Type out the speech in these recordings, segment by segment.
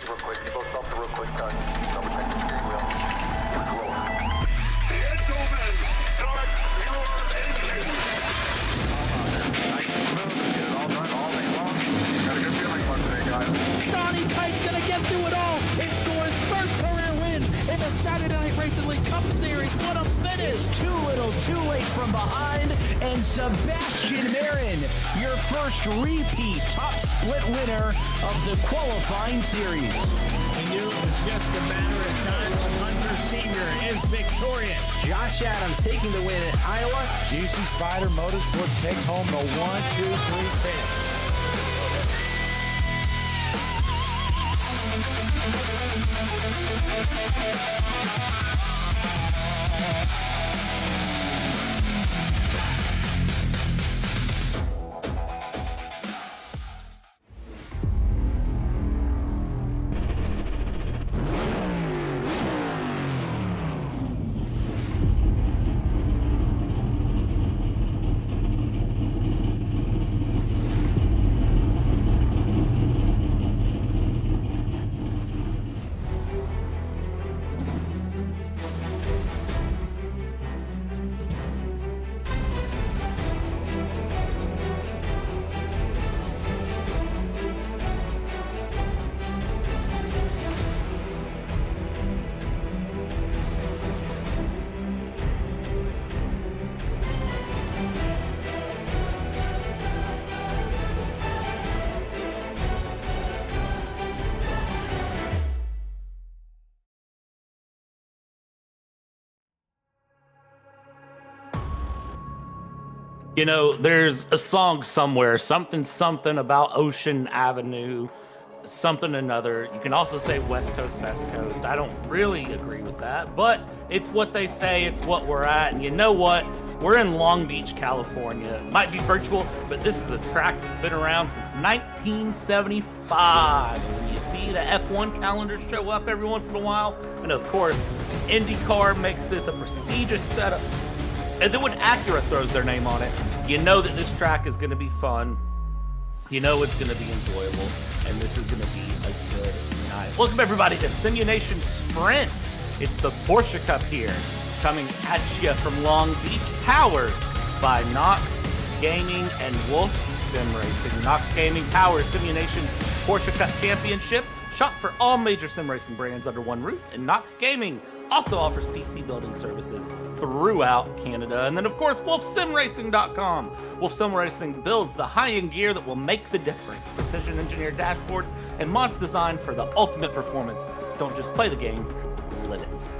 real quick. You both stop real quick. Overtake the steering wheel. Gentlemen, start your engine. Nice and smooth. Get it all done all day long. Got a good feeling about today, guys. Donnie Kite's gonna get through it all and score his first career win in the Saturday Night Racing League Cup Series. What a finish! Too little, too late from behind, and Sebastian Marin, your first repeat top split winner of the qualifying series. He knew it was just a matter of time. Hunter Sr. is victorious. Josh Adams taking the win at Iowa. GC Spider Motorsports takes home the 1-2-3 finish. You know, there's a song somewhere, something about Ocean Avenue, something another. You can also say West Coast, Best Coast. I don't really agree with that, but it's what they say, it's what we're at. And you know what? We're in Long Beach, California. It might be virtual, but this is a track that's been around since 1975. And when you see the F1 calendar show up every once in a while, and of course, IndyCar makes this a prestigious setup. And then when Acura throws their name on it, you know that this track is going to be fun. You know it's going to be enjoyable. And this is going to be a good night. Welcome, everybody, to Simu Nation Sprint. It's the Porsche Cup here, coming at you from Long Beach, powered by NOX Gaming and Wolf Sim Racing. NOX Gaming powers Simu Nation's Porsche Cup Championship. Shop for all major sim racing brands under one roof, and NOX Gaming also offers PC building services throughout Canada. And then, of course, WolfSimRacing.com. Wolf Sim Racing builds the high-end gear that will make the difference. Precision engineered dashboards and mods designed for the ultimate performance. Don't just play the game, live it.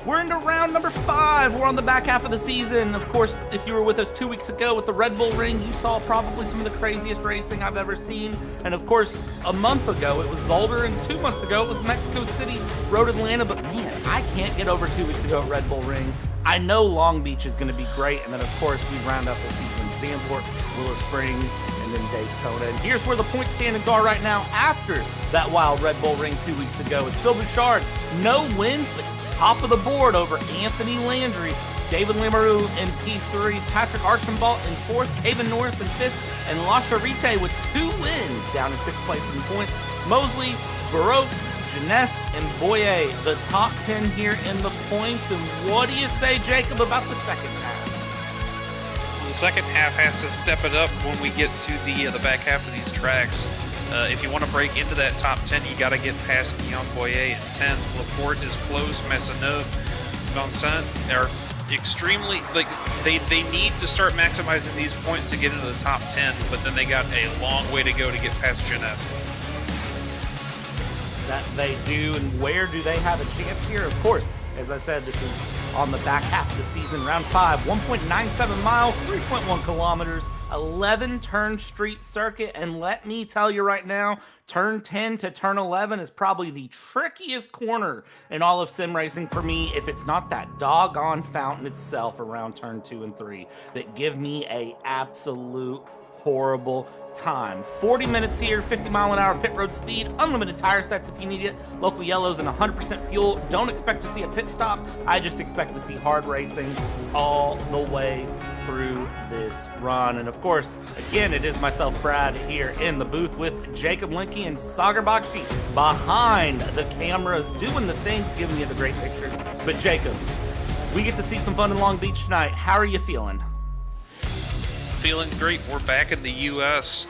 We're into round number 5. We're on the back half of the season. Of course, if you were with us 2 weeks ago with the Red Bull Ring, you saw probably some of the craziest racing I've ever seen. And of course, a month ago, it was Zolder, and 2 months ago, it was Mexico City, Road Atlanta. But man, I can't get over 2 weeks ago at Red Bull Ring. I know Long Beach is going to be great. And then, of course, we round out the season Zandvoort, Willow Springs, and then Daytona. And here's where the point standings are right now after that wild Red Bull Ring 2 weeks ago. It's Phil Bouchard, no wins, but top of the board over Anthony Landry, David Lamoureux in P3, Patrick Archambault in 4th, Kevin Norris in 5th, and Lasha Rite with 2 wins down in 6th place in points. Mosley, Baroque, Janesk, and Boyer, the top 10 here in the points. And what do you say, Jacob, about the second half? The second half has to step it up when we get to the back half of these tracks. If you want to break into that top 10, you got to get past Guillaume Boyer at 10. Laporte is close. Maisonneuve, Vincent are extremely, like, they need to start maximizing these points to get into the top 10, but then they got a long way to go to get past Jeunesse. That they do, and where do they have a chance here? Of course, as I said, this is on the back half of the season, round 5, 1.97 miles, 3.1 kilometers, 11 turn street circuit. And let me tell you right now, turn 10 to turn 11 is probably the trickiest corner in all of sim racing for me, if it's not that doggone fountain itself around turn 2 and 3 that give me a absolute horrible time. 40 minutes here, 50-mile-an-hour pit road speed, unlimited tire sets if you need it, local yellows, and 100% fuel. Don't expect to see a pit stop. I just expect to see hard racing all the way through this run. And of course, again, it is myself, Brad, here in the booth with Jacob Linke and Sagar Bakshi behind the cameras, doing the things, giving you the great pictures. But Jacob, we get to see some fun in Long Beach tonight. How are you feeling? Feeling great. We're back in the U.S.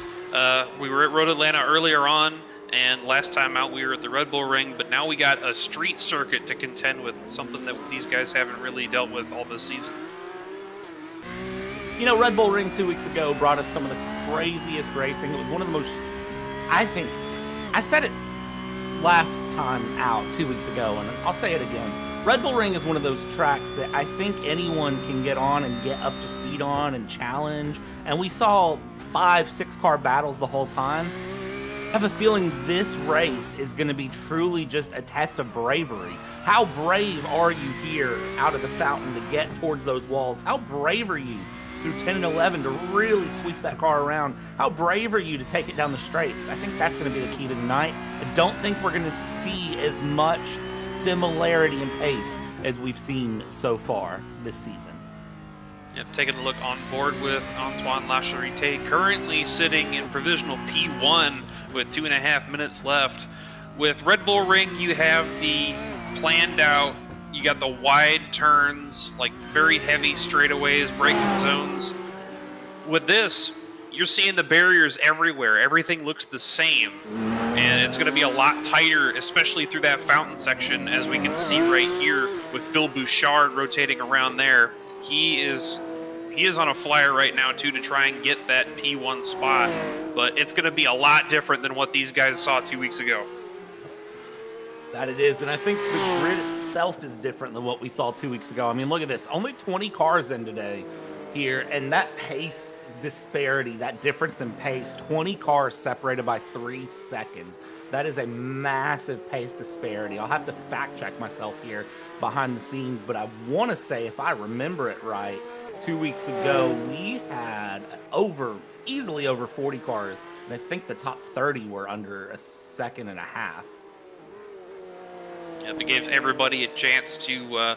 We were at Road Atlanta earlier on, and last time out we were at the Red Bull Ring, but now we got a street circuit to contend with, something that these guys haven't really dealt with all this season. You know, Red Bull Ring 2 weeks ago brought us some of the craziest racing. It was one of the most, I said it last time out 2 weeks ago, and I'll say it again. Red Bull Ring is one of those tracks that I think anyone can get on and get up to speed on and challenge. And we saw 5-6 car battles the whole time. I have a feeling this race is going to be truly just a test of bravery. How brave are you here out of the fountain to get towards those walls? How brave are you through 10 and 11 to really sweep that car around? How brave are you to take it down the straights? I think that's going to be the key to tonight. I don't think we're going to see as much similarity in pace as we've seen so far this season. Yep, taking a look on board with Antoine Lacharite, currently sitting in provisional P1 with 2.5 minutes left. With Red Bull Ring, you have the planned out, you got the wide turns, like very heavy straightaways, braking zones. With this, you're seeing the barriers everywhere. Everything looks the same. And it's going to be a lot tighter, especially through that fountain section, as we can see right here with Phil Bouchard rotating around there. He is on a flyer right now, too, to try and get that P1 spot. But it's going to be a lot different than what these guys saw 2 weeks ago. That it is, and I think the grid itself is different than what we saw 2 weeks ago. I mean, look at this. Only 20 cars in today here, and that pace disparity, that difference in pace, 20 cars separated by 3 seconds. That is a massive pace disparity. I'll have to fact check myself here behind the scenes, but I want to say, if I remember it right, 2 weeks ago we had easily over 40 cars, and I think the top 30 were under a second and a half. It gives everybody a chance to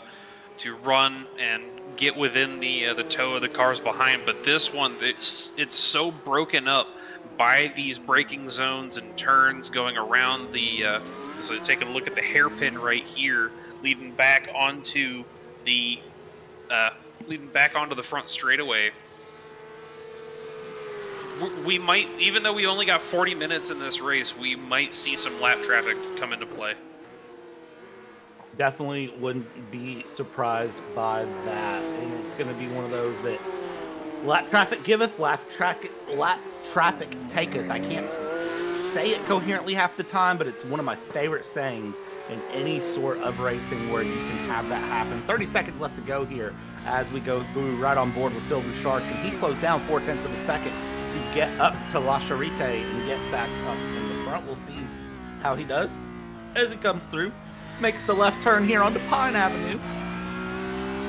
run and get within the toe of the cars behind. But this one, it's so broken up by these braking zones and turns going around the. So taking a look at the hairpin right here, leading back onto the front straightaway. We might, even though we only got 40 minutes in this race, we might see some lap traffic come into play. Definitely wouldn't be surprised by that. And it's going to be one of those that lap traffic giveth, lap traffic taketh. I can't say it coherently half the time, but it's one of my favorite sayings in any sort of racing where you can have that happen. 30 seconds left to go here as we go through right on board with Phil Bouchard. Can he close down 0.4 of a second to get up to Lacharite and get back up in the front? We'll see how he does as he comes through. Makes the left turn here onto Pine Avenue.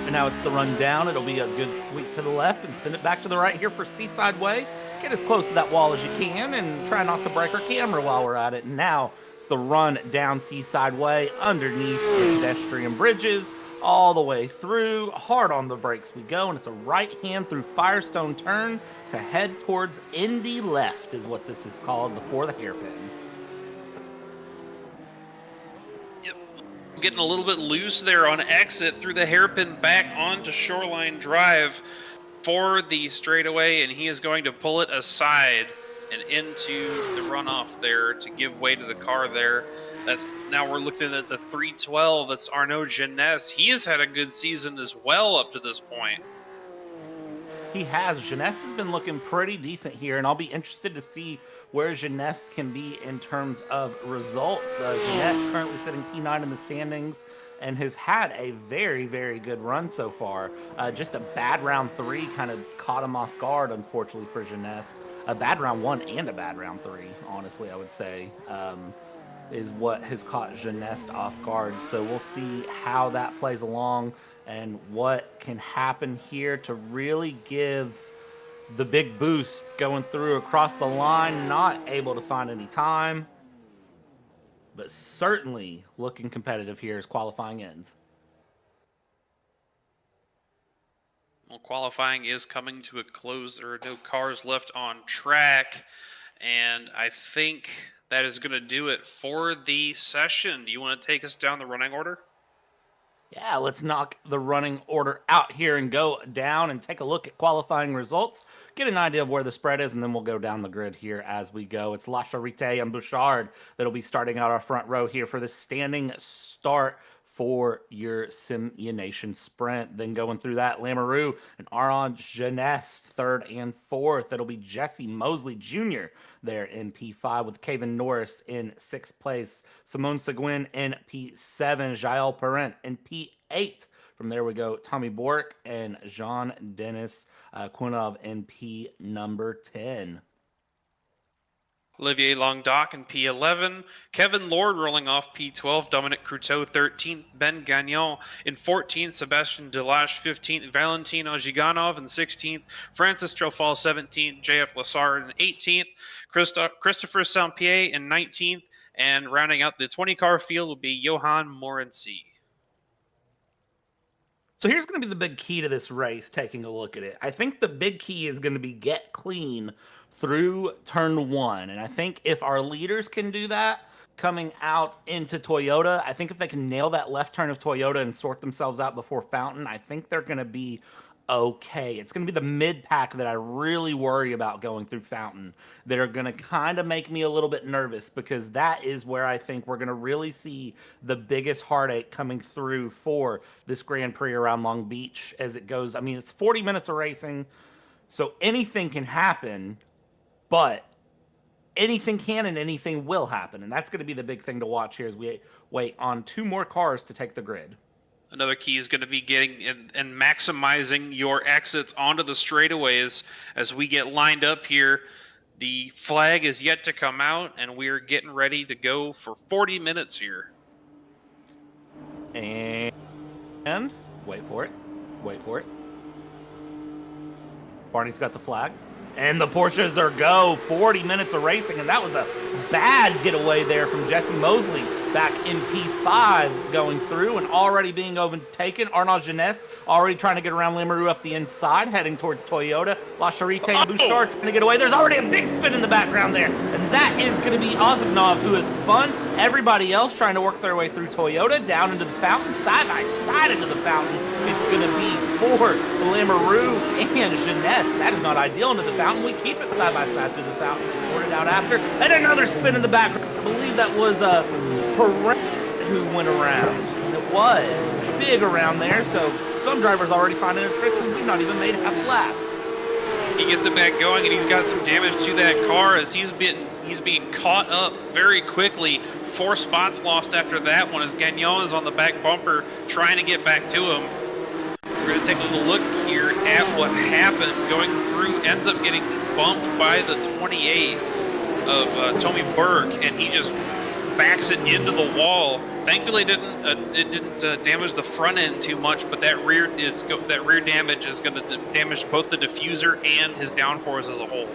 And now it's the run down. It'll be a good sweep to the left and send it back to the right here for Seaside Way. Get as close to that wall as you can and try not to break our camera while we're at it. And now it's the run down Seaside Way underneath the pedestrian bridges all the way through. Hard on the brakes we go, and it's a right hand through Firestone turn to head towards Indy Left is what this is called before the hairpin. Getting a little bit loose there on exit through the hairpin back onto Shoreline Drive for the straightaway, and he is going to pull it aside and into the runoff there to give way to the car there. That's now we're looking at the 312. That's Arnaud Jeunesse. He has had a good season as well up to this point. He has. Jeunesse has been looking pretty decent here, and I'll be interested to see where Jeunesse can be in terms of results. Jeunesse currently sitting P9 in the standings and has had a very, very good run so far. Just a bad round 3 kind of caught him off guard, unfortunately, for Jeunesse. A bad round 1 and a bad round 3, honestly, I would say, is what has caught Jeunesse off guard. So we'll see how that plays along and what can happen here to really give the big boost going through across the line, not able to find any time, but certainly looking competitive here as qualifying ends. Well, qualifying is coming to a close. There are no cars left on track, and I think that is going to do it for the session. Do you want to take us down the running order? Yeah, let's knock the running order out here and go down and take a look at qualifying results, get an idea of where the spread is, and then we'll go down the grid here as we go. It's La Charité and Bouchard that'll be starting out our front row here for the standing start for your Simu Nation Sprint. Then going through that, Lamoureux and Aron Jeunesse, third and fourth. It'll be Jesse Mosley Jr. there in P5 with Kevin Norris in sixth place. Simone Seguin in P7. Jael Parent in P8. From there we go Tommy Bork and Jean-Denis Quinov in P number 10. Olivier Languedoc in P11, Kevin Lord rolling off P12, Dominic Cruteau 13th, Ben Gagnon in 14th, Sebastian Delage 15th, Valentino Giganov in 16th, Francis Trofal 17th, JF Lassard in 18th, Christopher Saint-Pierre in 19th, and rounding out the 20-car field will be Johan Morency. So here's going to be the big key to this race, taking a look at it. I think the big key is going to be get clean through turn one. And I think if our leaders can do that coming out into Toyota, I think if they can nail that left turn of Toyota and sort themselves out before Fountain, I think they're going to be okay. It's going to be the mid-pack that I really worry about going through Fountain that are going to kind of make me a little bit nervous, because that is where I think we're going to really see the biggest heartache coming through for this Grand Prix around Long Beach as it goes. I mean, it's 40 minutes of racing, so anything can happen, but anything can and anything will happen, and that's going to be the big thing to watch here as we wait on two more cars to take the grid. Another key is going to be getting and maximizing your exits onto the straightaways as we get lined up here. The flag is yet to come out, and we're getting ready to go for 40 minutes here. And wait for it. Wait for it. Barney's got the flag. And the Porsches are go. 40 minutes of racing, and that was a bad getaway there from Jesse Mosley back in P5 going through and already being overtaken. Arnaud Jeunesse already trying to get around Lamoureux up the inside, heading towards Toyota. La Charité and Bouchard trying to get away. There's already a big spin in the background there, and that is going to be Ozignov, who has spun. Everybody else trying to work their way through Toyota, down into the Fountain, side by side into the Fountain. It's going to be for Lamoureux and Jeunesse. That is not ideal into the Fountain. We keep it side by side through the Fountain. Sort it out after. And another spin in the background. I believe that was Perret who went around. And it was big around there, so some drivers already finding attrition. We've not even made half a lap. He gets it back going, and he's got some damage to that car as he's being caught up very quickly. 4 spots lost after that one as Gagnon is on the back bumper trying to get back to him. We're going to take a little look here at what happened. Going through, ends up getting bumped by the 28 of Tommy Burke, and he just backs it into the wall. Thankfully, it didn't damage the front end too much, but that rear damage is going to damage both the diffuser and his downforce as a whole.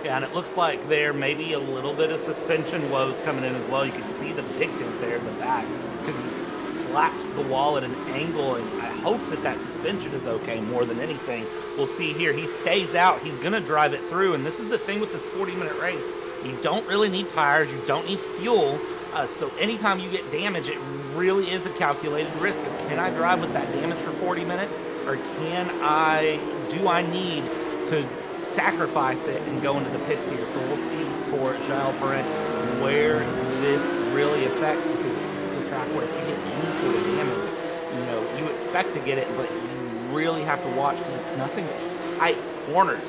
Yeah, and it looks like there may be a little bit of suspension woes coming in as well. You can see the big dent there in the back because he slapped the wall at an angle, and I hope that suspension is okay more than anything. We'll see here. He stays out. He's going to drive it through, and this is the thing with this 40-minute race. You don't really need tires. You don't need fuel. So anytime you get damage, it really is a calculated risk of, can I drive with that damage for 40 minutes, or do I need to sacrifice it and go into the pits here? So we'll see for Jael Parent where this really affects, because this is a track where if you get any sort of damage, you expect to get it, but you really have to watch because it's nothing but just tight corners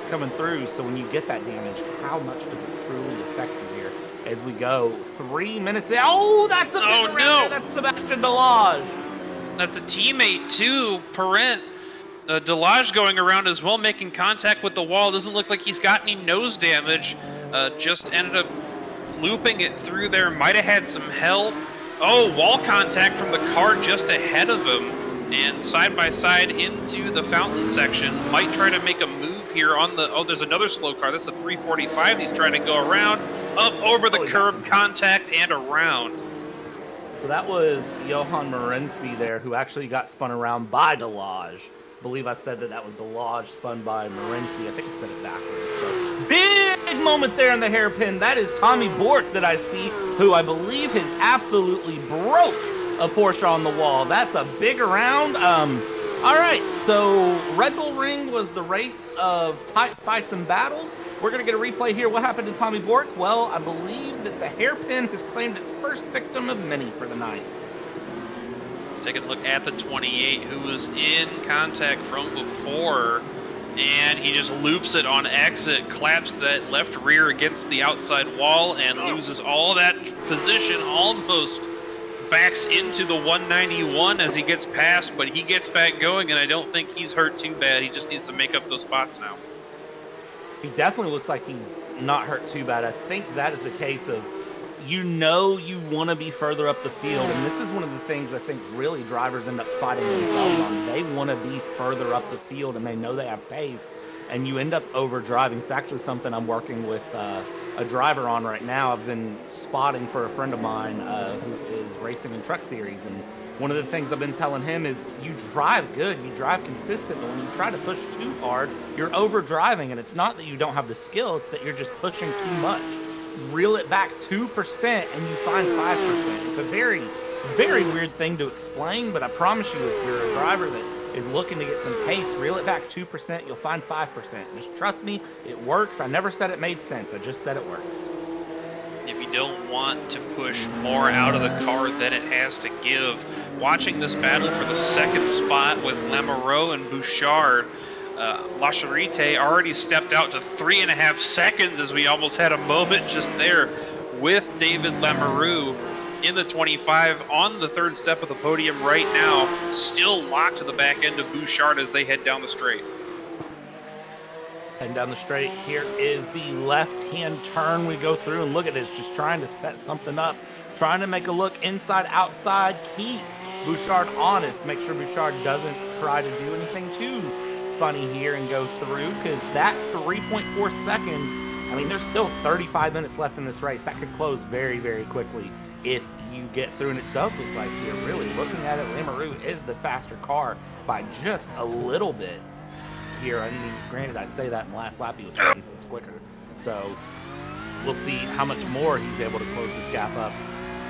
coming through. So when you get that damage, how much does it truly affect you here as we go 3 minutes in? Oh, that's a big round. That's Sebastian Delage. That's a teammate too, Parent. Delage going around as well, making contact with the wall. Doesn't look like he's got any nose damage. Just ended up looping it through there. Might have had some help. Oh, wall contact from the car just ahead of him. and side by side into the fountain section. Might try to make a move here on the, oh, there's another slow car. This is a 345. He's trying to go around, up over the curb, contact, and around. So that was Johan Morency there, who actually got spun around by Delage. I believe I said that was Delage spun by Morency. I think I said it backwards. So big moment there in the hairpin. That is Tommy Bork that I see, who I believe has absolutely broke a Porsche on the wall. That's a big round. All right, so Red Bull Ring was the race of tight fights and battles. We're going to get a replay here. What happened to Tommy Bork? Well, I believe that the hairpin has claimed its first victim of many for the night. Take a look at the 28, who was in contact from before, and he just loops it on exit, claps that left rear against the outside wall, and loses all that position, almost backs into the 191 as he gets past, but he gets back going, and I don't think he's hurt too bad. He just needs to make up those spots now. He definitely looks like he's not hurt too bad. I think that is a case of, you know, you want to be further up the field, and this is one of the things I think really drivers end up fighting themselves on. They want to be further up the field, and they know they have pace, and you end up over driving. It's actually something I'm working with a driver on right now. I've been spotting for a friend of mine who is racing in truck series, and one of the things I've been telling him is you drive good, you drive consistent, but when you try to push too hard, you're over driving, and it's not that you don't have the skill, it's that you're just pushing too much. Reel it back 2% and you find 5%. It's a very, very weird thing to explain, but I promise you, if you're a driver that is looking to get some pace, reel it back 2%, you'll find 5%. Just trust me, it works. I never said it made sense. I just said it works. If you don't want to push more out of the car than it has to give, watching this battle for the second spot with Lamoureux and Bouchard, La Charité already stepped out to 3.5 seconds as we almost had a moment just there with David Lamoureux in the 25 on the third step of the podium right now, still locked to the back end of Bouchard as they head down the straight. Heading down the straight, here is the left-hand turn we go through, and look at this, just trying to set something up, trying to make a look inside, outside, keep Bouchard honest, make sure Bouchard doesn't try to do anything too funny here and go through, because that 3.4 seconds, I mean, there's still 35 minutes left in this race. That could close very, very quickly if you get through, and it does look like here, really looking at it, Lamoureux is the faster car by just a little bit here. I mean, granted, I say that in the last lap he was 7 minutes quicker, so we'll see how much more he's able to close this gap up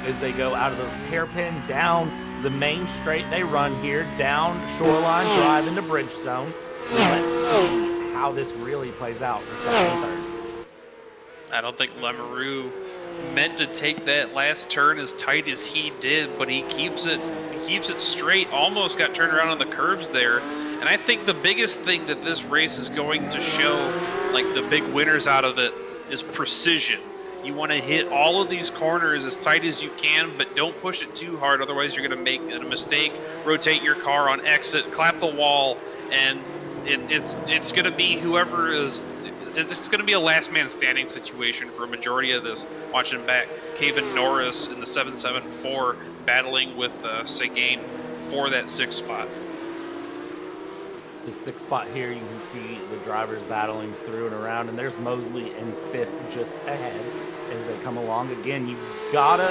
as they go out of the hairpin, down the main straight they run here, down Shoreline Drive into Bridgestone. Let's see how this really plays out for second and third. I don't think Lamoureux meant to take that last turn as tight as he did, but he keeps it straight. Almost got turned around on the curbs there. And I think the biggest thing that this race is going to show, like the big winners out of it, is precision. You want to hit all of these corners as tight as you can, but don't push it too hard, otherwise you're going to make a mistake, rotate your car on exit, clap the wall, and it's going to be whoever is. It's going to be a last man standing situation for a majority of this. Watching back, Kevin Norris in the 774 battling with Seguin for that 6th spot. The 6th spot here, you can see the drivers battling through and around, and there's Mosley in 5th just ahead as they come along. Again, you've gotta,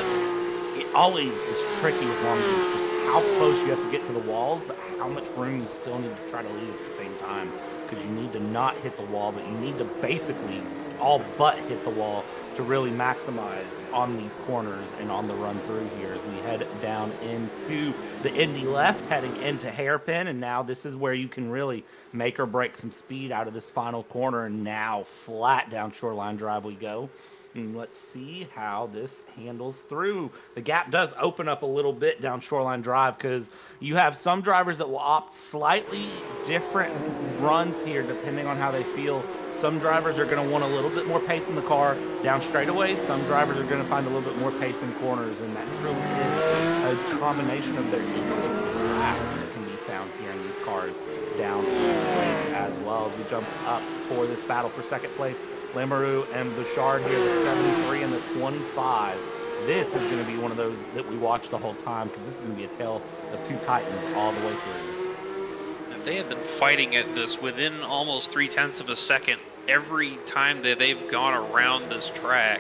it always is tricky with long leads, just how close you have to get to the walls, but how much room you still need to try to lead at the same time, because you need to not hit the wall, but you need to basically all but hit the wall to really maximize on these corners and on the run through here as we head down into the Indy left, heading into hairpin, and now this is where you can really make or break some speed out of this final corner, and now flat down Shoreline Drive we go. And let's see how this handles through. The gap does open up a little bit down Shoreline Drive because you have some drivers that will opt slightly different runs here depending on how they feel. Some drivers are going to want a little bit more pace in the car down straightaways. Some drivers are going to find a little bit more pace in corners, and that truly is a combination of there is a little bit of draft that can be found here in these cars down this place as well as we jump up for this battle for second place. Lamoureux and Bouchard here, the 73 and the 25. this is going to be one of those that we watch the whole time, because this is going to be a tale of two titans all the way through. They have been fighting at this within almost 0.3 of a second every time that they've gone around this track.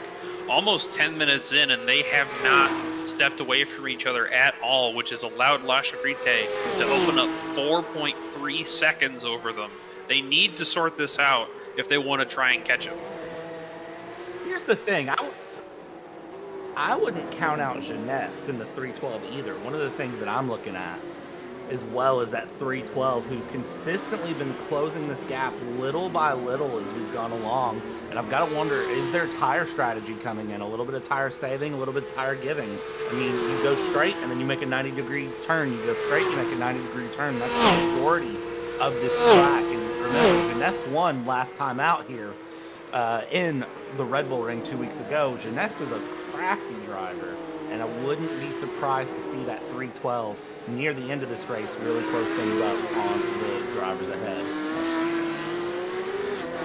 Almost 10 minutes in, and they have not stepped away from each other at all, which has allowed La Charité to open up 4.3 seconds over them. They need to sort this out if they want to try and catch him. Here's the thing. I wouldn't count out Geneste in the 312 either. One of the things that I'm looking at as well is that 312, who's consistently been closing this gap little by little as we've gone along. And I've got to wonder, is there tire strategy coming in? A little bit of tire saving, a little bit of tire giving. I mean, you go straight and then you make a 90-degree turn. You go straight, you make a 90-degree turn. That's the majority of this track. And remember, Geneste won last time out here in the Red Bull Ring 2 weeks ago. Geneste is a crafty driver, and I wouldn't be surprised to see that 312 near the end of this race really close things up on the drivers ahead.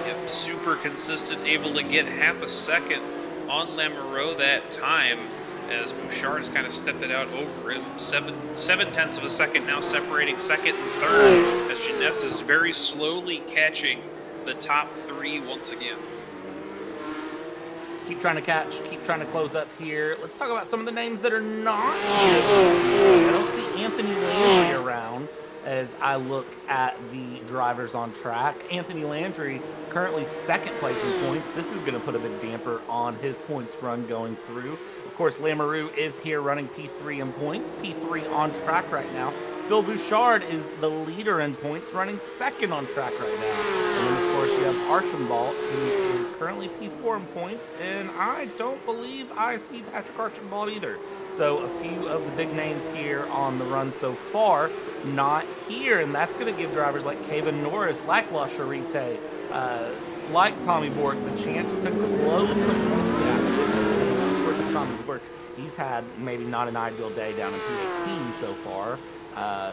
Yep, super consistent, able to get half a second on Lamoureux that time, as Bouchard has kind of stepped it out over him. 7/10 of a second now separating second and third, as Geneste is very slowly catching the top three once again. Keep trying to catch, keep trying to close up here. Let's talk about some of the names that are not here. I don't see Anthony Landry around as I look at the drivers on track. Anthony Landry currently second place in points. This is going to put a big damper on his points run going through. Of course, Lamoureux is here running P3 in points, P3 on track right now. Phil Bouchard is the leader in points, running second on track right now. And then, of course, you have Archambault, who is currently P4 in points, and I don't believe I see Patrick Archambault either. So a few of the big names here on the run so far not here, and that's going to give drivers like Kevin Norris, like La Charité, like Tommy Borg, the chance to close some points gaps. Of course, with Tommy Borg, he's had maybe not an ideal day down in P18 so far.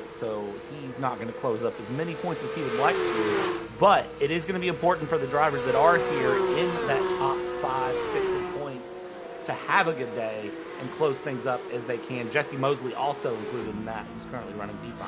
So he's not going to close up as many points as he would like to, but it is going to be important for the drivers that are here in that top 5, 6 in points to have a good day and close things up as they can. Jesse Mosley also included in that, who's currently running P5.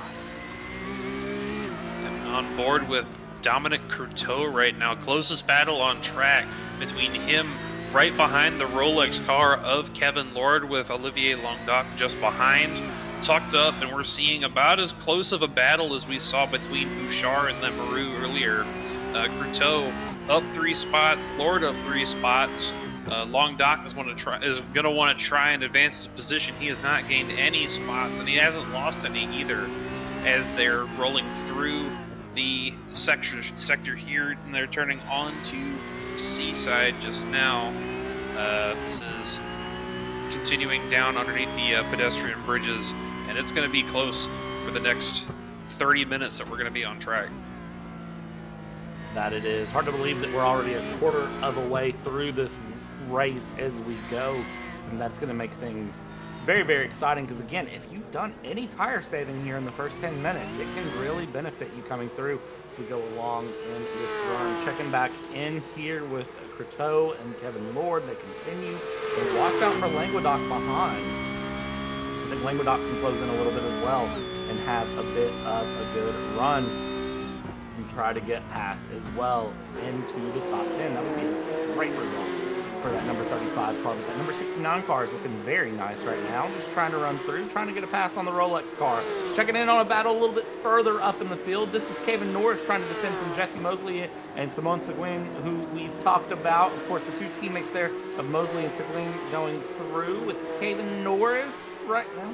And on board with Dominic Courteau right now. Closest battle on track between him right behind the Rolex car of Kevin Lord, with Olivier Languedoc just behind, tucked up, and we're seeing about as close of a battle as we saw between Bouchard and Lamoureux earlier. Courteau up 3 spots, Lord up 3 spots. Languedoc is going to want to try and advance his position. He has not gained any spots, and he hasn't lost any either, as they're rolling through the sector here, and they're turning onto Seaside just now. This is continuing down underneath the pedestrian bridges, and it's going to be close for the next 30 minutes that we're going to be on track. That it is. Hard to believe that we're already a quarter of a way through this race as we go, and that's going to make things very, very exciting, because again, if you've done any tire saving here in the first 10 minutes, it can really benefit you coming through as we go along in this run. Checking back in here with Courteau and Kevin Lord, they continue, and watch out for Languedoc behind. I think Languedoc can close in a little bit as well and have a bit of a good run and try to get past as well into the top 10. That would be a great result for that number 35 car, but that number 69 car is looking very nice right now. Just trying to run through, trying to get a pass on the Rolex car. Checking in on a battle a little bit further up in the field. This is Kevin Norris trying to defend from Jesse Mosley and Simon Seguin, who we've talked about. Of course, the two teammates there of Mosley and Seguin going through, with Kevin Norris right now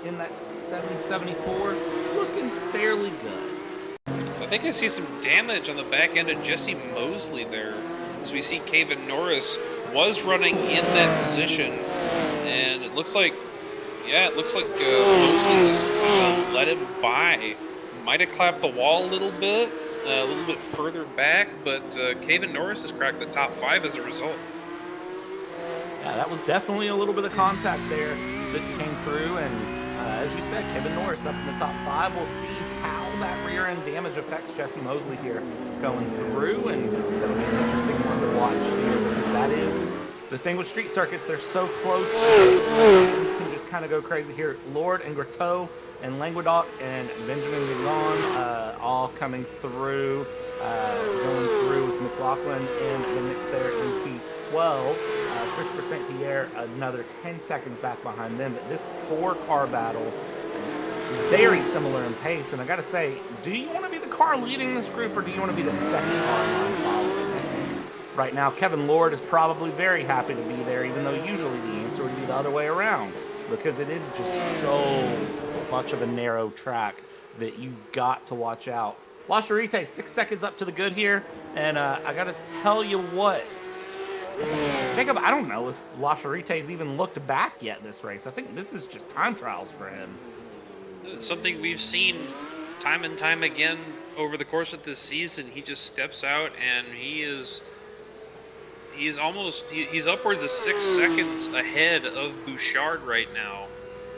in that 774, looking fairly good. I think I see some damage on the back end of Jesse Mosley there, as we see Kevin Norris was running in that position, and it looks like, Mosley just kind of let him by. Might have clapped the wall a little bit further back, but Kevin Norris has cracked the top 5 as a result. Yeah, that was definitely a little bit of contact there that came through, and as you said, Kevin Norris up in the top 5. We'll see how that rear end damage affects Jesse Mosley here going through, and that'll be an interesting one to watch here, because that is The thing with street circuits, they're so close, things can just kind of go crazy here. Lord and Grateau and Languedoc and Benjamin Milan all coming through, going through with McLaughlin in the mix there in P12. Christopher St. Pierre, another 10 seconds back behind them. But this 4-car battle, very similar in pace. And I got to say, do you want to be the car leading this group, or do you want to be the second car in line following? I think right now, Kevin Lord is probably very happy to be there, even though usually the answer would be the other way around, because it is just so much of a narrow track that you've got to watch out. La Charité, 6 seconds up to the good here, and I got to tell you what, Jacob, I don't know if La Charité's even looked back yet this race. I think this is just time trials for him. Something we've seen time and time again over the course of this season. He just steps out and he's upwards of 6 seconds ahead of Bouchard right now.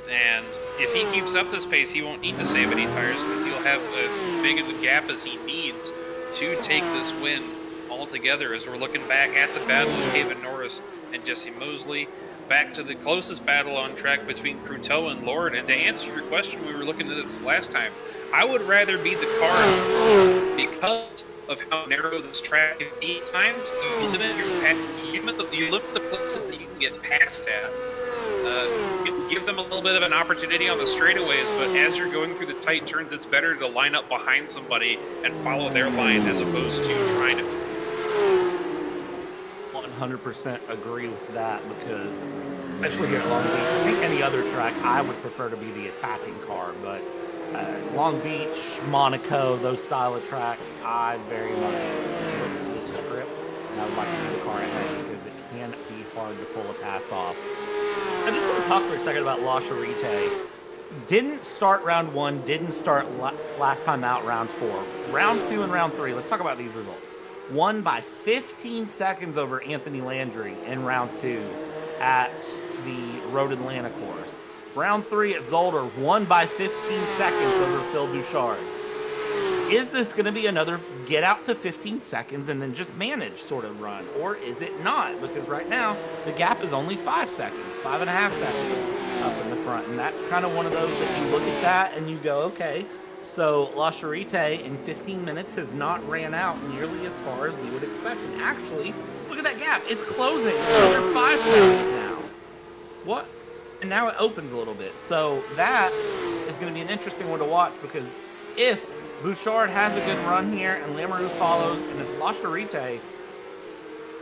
And if he keeps up this pace, he won't need to save any tires because he'll have as big of a gap as he needs to take this win altogether. As we're looking back at the battle of Haven Norris and Jesse Mosley, back to the closest battle on track between Cruteau and Lord. And to answer your question, we were looking at this last time, I would rather be the car in front because of how narrow this track can be at times. You limit the places that you can get past at. Give them a little bit of an opportunity on the straightaways, but as you're going through the tight turns, it's better to line up behind somebody and follow their line as opposed to trying to 100% agree with that, because especially here at Long Beach, I think any other track I would prefer to be the attacking car, but Long Beach, Monaco, those style of tracks, I very much flip the script, and I would like to be the car ahead because it can be hard to pull a pass off. I just want to talk for a second about La Charité. Didn't start round 1, didn't start last time out round 4. Round 2 and round 3, let's talk about these results. Won by 15 seconds over Anthony Landry in round 2 at the Road Atlanta course. Round 3 at Zolder, won by 15 seconds over Phil Bouchard. Is this going to be another get out to 15 seconds and then just manage sort of run, or is it not? Because right now the gap is only 5 seconds, 5.5 seconds up in the front, and that's kind of one of those that you look at that and you go, okay, so La Charité in 15 minutes has not ran out nearly as far as we would expect. And actually, look at that gap. It's closing. It's under 5 seconds now. What? And now it opens a little bit. So that is going to be an interesting one to watch, because if Bouchard has a good run here and Lamoureux follows, and if La Charité,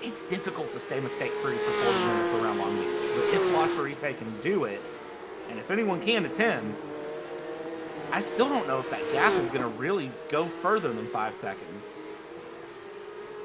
it's difficult to stay mistake-free for 40 minutes around Long Beach. But if La Charité can do it, and if anyone can, it's him, I still don't know if that gap is going to really go further than 5 seconds.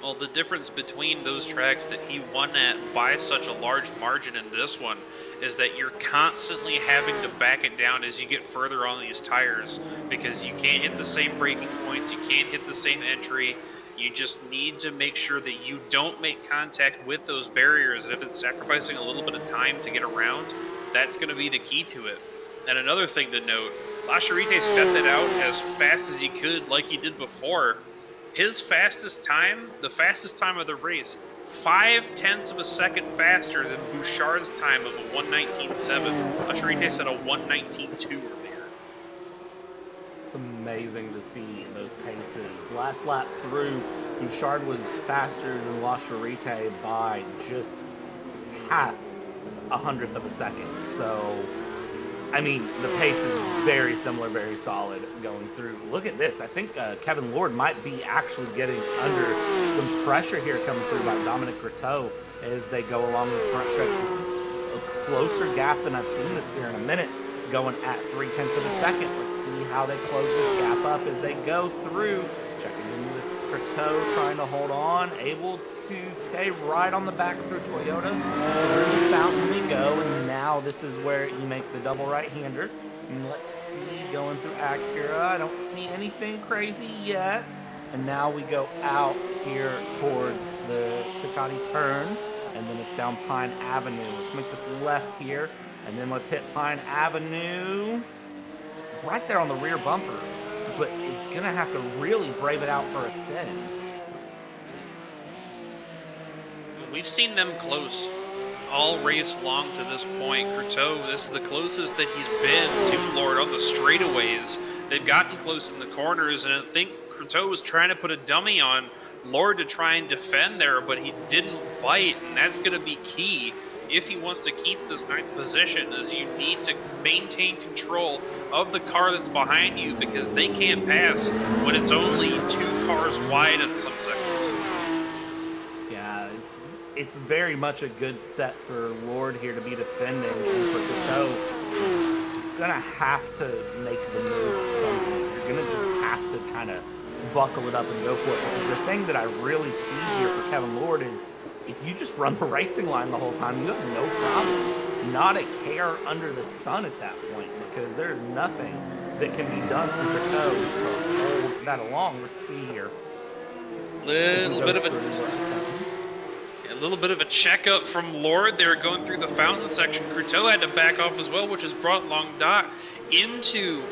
Well, the difference between those tracks that he won at by such a large margin and this one is that you're constantly having to back it down as you get further on these tires, because you can't hit the same braking points, you can't hit the same entry. You just need to make sure that you don't make contact with those barriers, and if it's sacrificing a little bit of time to get around, that's going to be the key to it. And another thing to note, La Charité stepped it out as fast as he could, like he did before. His fastest time, the fastest time of the race, 0.5 of a second faster than Bouchard's time of a 1:19.7. La Charité said a 1:19.2 earlier. Amazing to see those paces. Last lap through, Bouchard was faster than La Charité by just 0.5 of a second. So, I mean, the pace is very similar, very solid going through. Look at this. I think Kevin Lord might be actually getting under some pressure here coming through by Dominic Grateau as they go along the front stretch. This is a closer gap than I've seen this here in a minute, going at 0.3 of a second. Let's see how they close this gap up as they go through. Checking in with Grateau, trying to hold on, able to stay right on the back through Toyota. Through the fountain we go, and now this is where you make the double right-hander. And let's see, going through Acura, I don't see anything crazy yet. And now we go out here towards the Ducati turn, and then it's down Pine Avenue. Let's make this left here, and then let's hit Pine Avenue right there on the rear bumper. But it's going to have to really brave it out for a sin. We've seen them close all race long to this point. Courteau, this is the closest that he's been to Lord on the straightaways. They've gotten close in the corners, and I think Courteau was trying to put a dummy on Lord to try and defend there, but he didn't bite, and that's going to be key if he wants to keep this 9th position, is you need to maintain control of the car that's behind you, because they can't pass when it's only 2 cars wide in some sectors. Yeah, it's very much a good set for Lord here to be defending, and for Courteau, you're gonna have to make the move at some point. You're gonna just have to kind of buckle it up and go for it, because the thing that I really see here for Kevin Lord is, if you just run the racing line the whole time, you have no problem. Not a care under the sun at that point, because there's nothing that can be done from Courteau to hold that along. Let's see here. A little bit of a checkup from Lord. They were going through the fountain section. Courteau had to back off as well, which has brought Long Dot into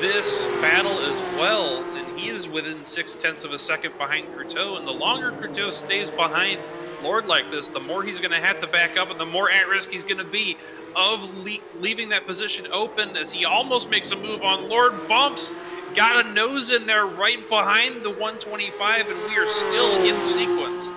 this battle as well, and he is within 0.6 of a second behind Courteau. And the longer Courteau stays behind Lord like this, the more he's going to have to back up, and the more at risk he's going to be of leaving that position open, as he almost makes a move on Lord. Bumps, got a nose in there right behind the 125, and we are still in sequence.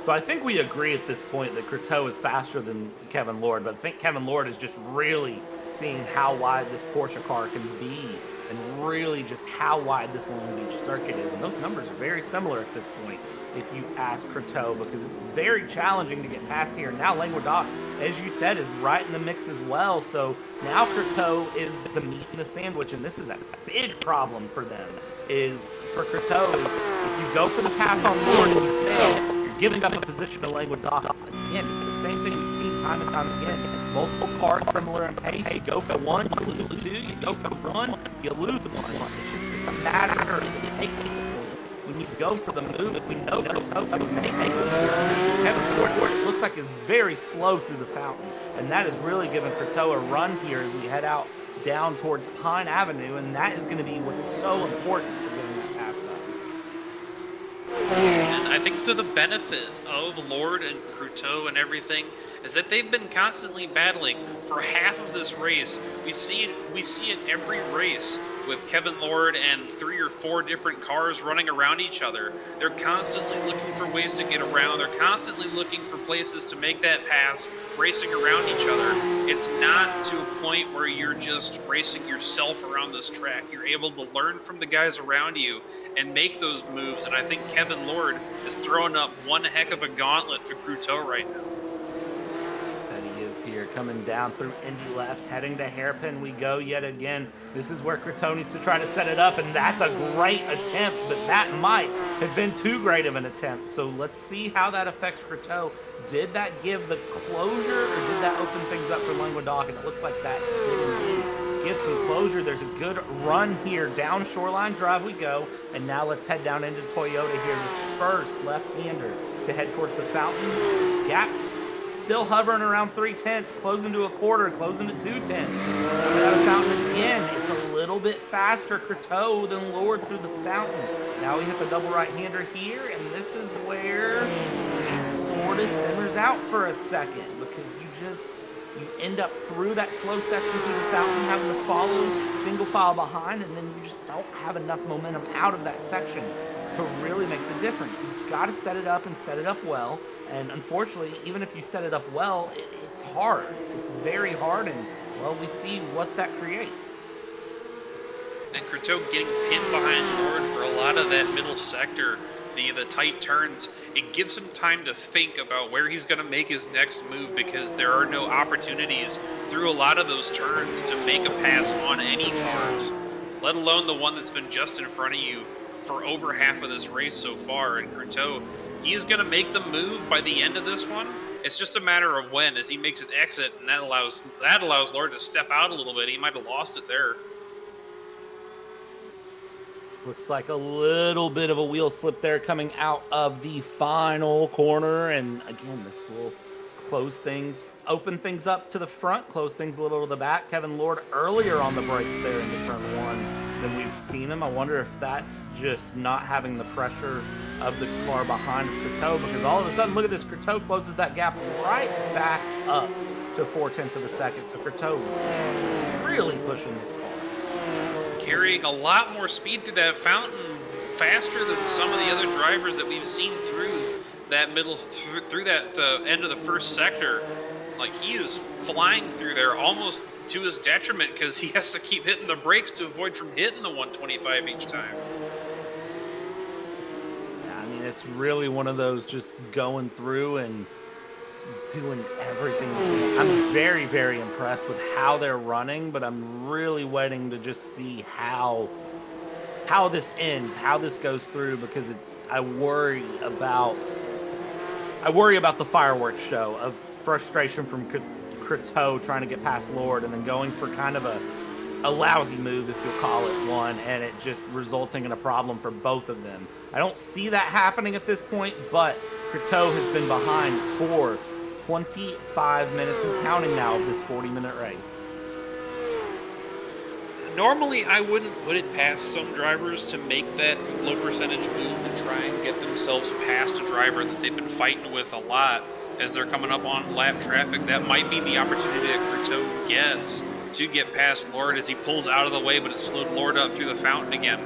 So I think we agree at this point that Courteau is faster than Kevin Lord, but I think Kevin Lord is just really seeing how wide this Porsche car can be, and really just how wide this Long Beach circuit is. And those numbers are very similar at this point, if you ask Courteau, because it's very challenging to get past here. Now Languedoc, as you said, is right in the mix as well. So now Courteau is the meat in the sandwich, and this is a big problem for them. Is for Courteau, is if you go for the pass on Lord and you fail, giving up a position to Languedoc. Again, the same thing we've seen time and time again. Multiple cars similar in pace. You go for one, you lose two. You go for one, you lose one. It's a matter of taking. When you go for the move, we know Courteau's going to make it. Kevin Lord, it looks like, is very slow through the fountain, and that is really giving Courteau a run here as we head out down towards Pine Avenue, and that is going to be what's so important for getting that pass done. And I think to the benefit of Lord and Courteau and everything is that they've been constantly battling for half of this race. We see it every race with Kevin Lord and 3 or 4 different cars running around each other. They're constantly looking for ways to get around. They're constantly looking for places to make that pass, racing around each other. It's not to a point where you're just racing yourself around this track. You're able to learn from the guys around you and make those moves. And I think Kevin Lord is throwing up one heck of a gauntlet for Courteau right now. Here coming down through Indy left, heading to hairpin we go yet again. This is where Courteau needs to try to set it up, and that's a great attempt, but that might have been too great of an attempt. So let's see how that affects Courteau. Did that give the closure, or did that open things up for Languedoc? And it looks like that did indeed give some closure. There's a good run here. Down Shoreline Drive we go, and now let's head down into Toyota here. This first left-hander to head towards the fountain. Gaps still hovering around 0.3, closing to a quarter, closing to 0.2. Out of fountain again. It's a little bit faster, Courteau, than Lord through the fountain. Now we hit the double right-hander here, and this is where it sort of simmers out for a second, because you end up through that slow section through the fountain, having to follow single file behind, and then you just don't have enough momentum out of that section to really make the difference. You've got to set it up and set it up well. And unfortunately, even if you set it up well, it's hard. It's very hard, and, well, we see what that creates. And Courteau getting pinned behind Lord for a lot of that middle sector, the tight turns, it gives him time to think about where he's going to make his next move, because there are no opportunities through a lot of those turns to make a pass on any cars, let alone the one that's been just in front of you for over half of this race so far. And Courteau, he is going to make the move by the end of this one. It's just a matter of when, as he makes an exit, and that allows Lord to step out a little bit. He might have lost it there. Looks like a little bit of a wheel slip there coming out of the final corner. And again, this will close things, open things up to the front, close things a little to the back. Kevin Lord earlier on the brakes there into turn 1 than we've seen him. I wonder if that's just not having the pressure of the car behind Coteau, because all of a sudden, look at this, Coteau closes that gap right back up to 0.4 of a second. So Coteau really pushing this car. Carrying a lot more speed through that fountain, faster than some of the other drivers that we've seen through that through that end of the first sector. Like, he is flying through there almost to his detriment because he has to keep hitting the brakes to avoid from hitting the 125 each time. Yeah, I mean, it's really one of those just going through and doing everything. I'm very, very impressed with how they're running, but I'm really waiting to just see how this ends, how this goes through, because I worry about the fireworks show of frustration from Coteau trying to get past Lord and then going for kind of a lousy move, if you'll call it one, and it just resulting in a problem for both of them. I don't see that happening at this point, but Coteau has been behind for 25 minutes and counting now of this 40-minute race. Normally, I wouldn't put it past some drivers to make that low percentage move and try and get themselves past a driver that they've been fighting with a lot as they're coming up on lap traffic. That might be the opportunity that Coteau gets to get past Lord as he pulls out of the way, but it slowed Lord up through the fountain again.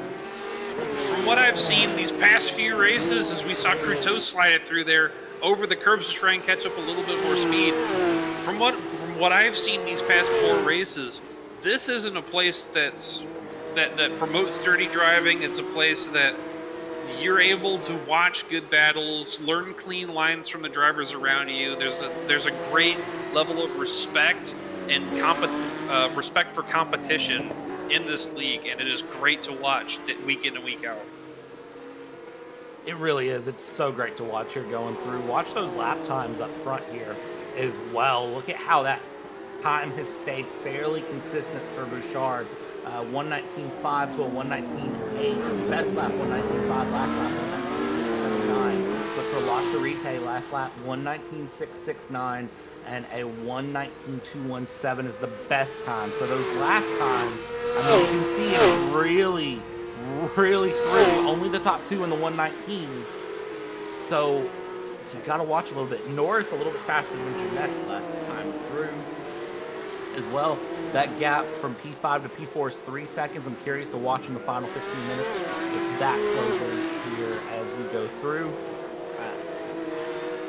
From what I've seen these past few races, as we saw Coteau slide it through there over the curbs to try and catch up a little bit more speed. From what I've seen these past 4 races, this isn't a place that promotes dirty driving. It's a place that you're able to watch good battles, learn clean lines from the drivers around you. There's a great level of respect and respect for competition in this league, and it is great to watch week in and week out. It really is. It's so great to watch here going through. Watch those lap times up front here as well. Look at how that time has stayed fairly consistent for Bouchard. 119.5 to a 119.8. Best lap 119.5, last lap 119.79. But for La Charite, last lap 119.669 and a 119.217 is the best time. So those last times, I mean, you can see it's really through. Only the top 2 in the 119s. So you got to watch a little bit. Norris a little bit faster than Jeunesse last time through as well. That gap from P5 to P4 is 3 seconds. I'm curious to watch in the final 15 minutes if that closes here as we go through.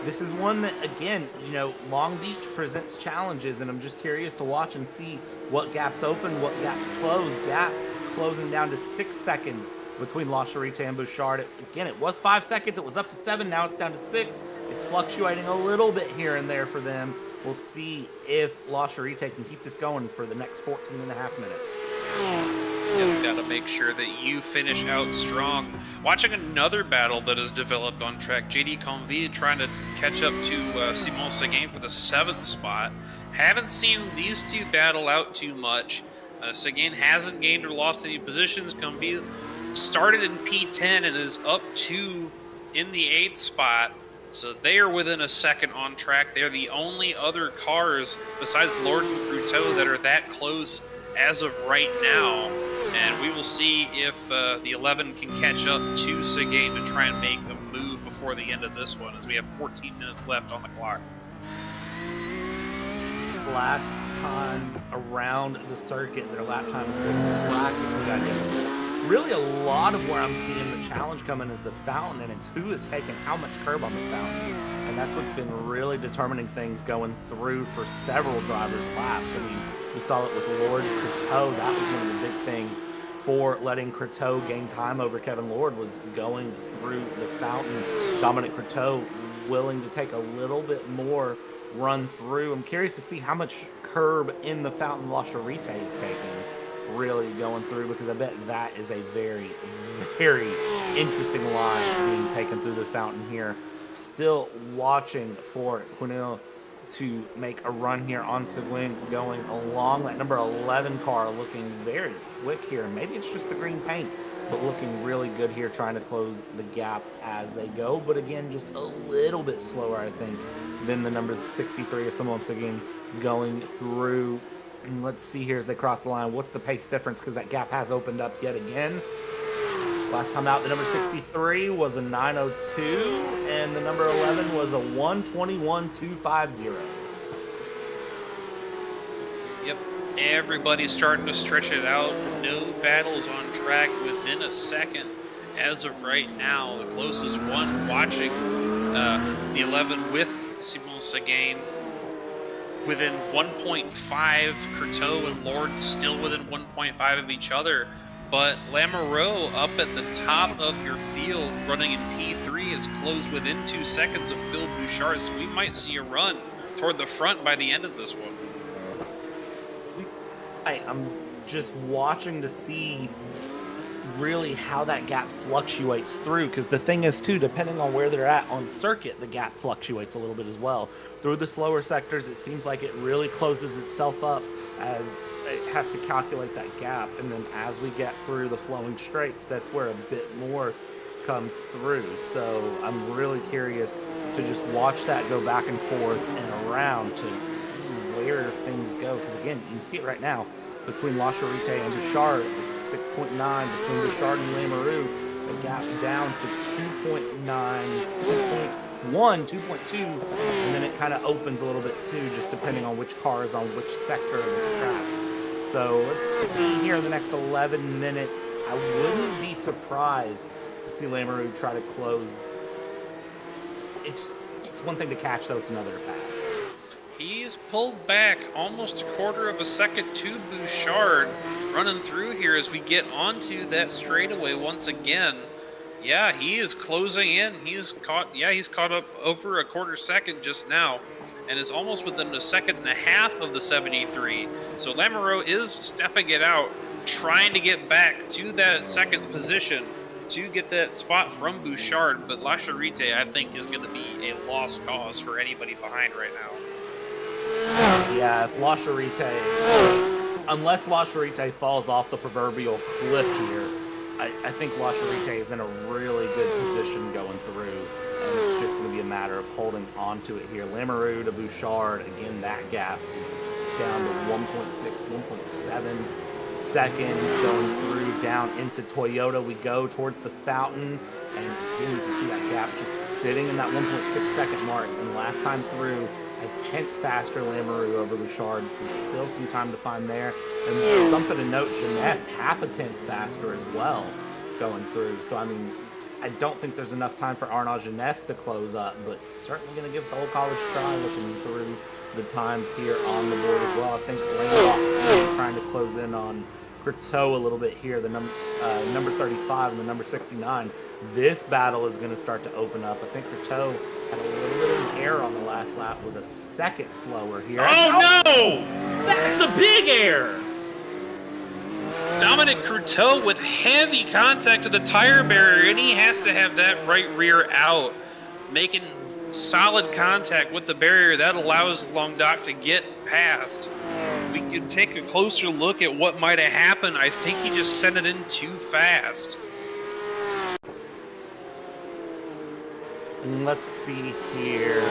This is one that, again, you know, Long Beach presents challenges, and I'm just curious to watch and see what gaps open, what gaps close. Gap closing down to 6 seconds between La Charite and Bouchard. Again, it was 5 seconds. It was up to 7. Now it's down to 6. It's fluctuating a little bit here and there for them. We'll see if La Charite can keep this going for the next 14 and a half minutes. You've got to make sure that you finish out strong. Watching another battle that has developed on track, JD Conville trying to catch up to Simon Seguin for the 7th spot. Haven't seen these two battle out too much. Seguin hasn't gained or lost any positions. Conville started in P10 and is up 2 in the 8th spot. So they are within a second on track. They're the only other cars besides Lord and Coteau that are that close as of right now. And we will see if the 11 can catch up to Seguin to try and make a move before the end of this one, as we have 14 minutes left on the clock. Last time around the circuit, their lap time has been practically identical. Really, a lot of where I'm seeing the challenge coming is the fountain, and it's who is taking how much curb on the fountain. And that's what's been really determining things going through for several drivers' laps. I mean, we saw it with Lord Coteau. That was one of the big things for letting Coteau gain time over Kevin Lord, was going through the fountain. Dominic Coteau willing to take a little bit more run through. I'm curious to see how much curb in the fountain La Charite is taking, really going through, because I bet that is a very, very interesting line being taken through the fountain here. Still watching for Quinil to make a run here on Seguin, going along that number 11 car, looking very quick here. Maybe it's just the green paint, but looking really good here, trying to close the gap as they go. But again, just a little bit slower, I think, than the number 63 of Simon Seguin going through And let's see here as they cross the line. What's the pace difference? Because that gap has opened up yet again. Last time out, the number 63 was a 9:02, and the number 11 was a 1:21.250. Yep, everybody's starting to stretch it out. No battles on track within a second. As of right now, the closest one watching the 11 with Simu Nation within 1.5. Courteau and Lord still within 1.5 of each other. But Lamoureux up at the top of your field, running in P3, is closed within 2 seconds of Phil Bouchard, so we might see a run toward the front by the end of this one. I'm just watching to see really how that gap fluctuates through, because the thing is too, depending on where they're at on circuit, the gap fluctuates a little bit as well. Through the slower sectors, it seems like it really closes itself up as it has to calculate that gap, and then as we get through the flowing straights, that's where a bit more comes through. So I'm really curious to just watch that go back and forth and around to see where things go, because again, you can see it right now between La Charite and Bouchard. It's 6.9 between Bouchard and Lamoureux. The gap down to 2.9, 2.1, 2.2, and then it kind of opens a little bit too, just depending on which car is on which sector of the track. So let's see here in the next 11 minutes. I wouldn't be surprised to see Lamoureux try to close. It's one thing to catch, though, it's another to pass. He's pulled back almost a quarter of a second to Bouchard, running through here as we get onto that straightaway once again. Yeah, he is closing in. He's caught up over a quarter second just now, and is almost within a second and a half of the 73. So Lamoureux is stepping it out, trying to get back to that second position to get that spot from Bouchard, but La Charite, I think, is going to be a lost cause for anybody behind right now. Yeah, if La Charite, unless La Charite falls off the proverbial cliff here, I think La Charite is in a really good position going through, and it's just going to be a matter of holding on to it here. Lamoureux to Bouchard, again, that gap is down to 1.6, 1.7 seconds going through, down into Toyota. We go towards the fountain, and again, you can see that gap just sitting in that 1.6 second mark, and last time through, a 10th faster Lamoureux over Bouchard, so still some time to find there. And something to note, Jeunesse half a 10th faster as well going through. So, I mean, I don't think there's enough time for Arnaud Jeunesse to close up, but certainly going to give the whole college try looking through the times here on the board as well. I think Langlock is trying to close in on Courteau a little bit here, the number 35 and the number 69. This battle is going to start to open up. I think Courteau had a little bit of an error on the last lap, was a second slower here. Oh no! That's a big error! Dominic Courteau with heavy contact to the tire barrier, and he has to have that right rear out, making solid contact with the barrier. That allows Languedoc to get past. We could take a closer look at what might have happened. I think he just sent it in too fast. And let's see here.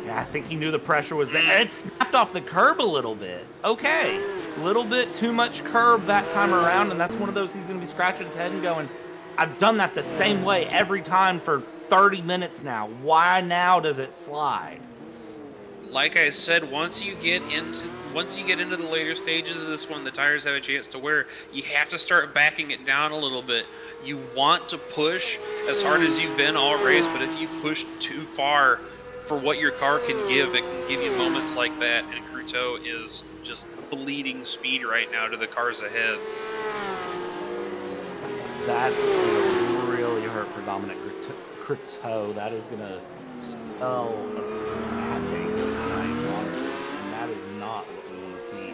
Yeah, I think he knew the pressure was there. It snapped off the curb a little bit. Okay. A little bit too much curb that time around, and that's one of those he's going to be scratching his head and going, I've done that the same way every time for 30 minutes now. Why now does it slide? Like I said, once you get into the later stages of this one, the tires have a chance to wear. You have to start backing it down a little bit. You want to push as hard as you've been all race, but if you push too far for what your car can give, it can give you moments like that. And Courteau is just bleeding speed right now to the cars ahead. That's going to really hurt for Dominic Courteau. That is going to spell a bad day tonight, honestly. And that is not what we want to see.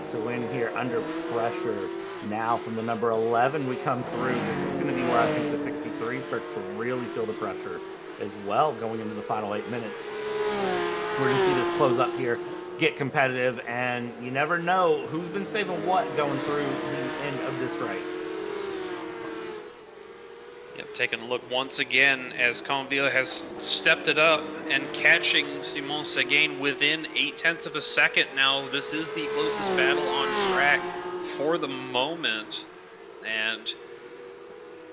So in here, under pressure now from the number 11, we come through. This is going to be where I think the 63 starts to really feel the pressure as well going into the final 8 minutes. We're going to see this close up here, get competitive, and you never know who's been saving what going through the end of this race. Yep, taking a look once again as Conville has stepped it up and catching Simon Seguin within 0.8 of a second. Now, this is the closest battle on track for the moment, and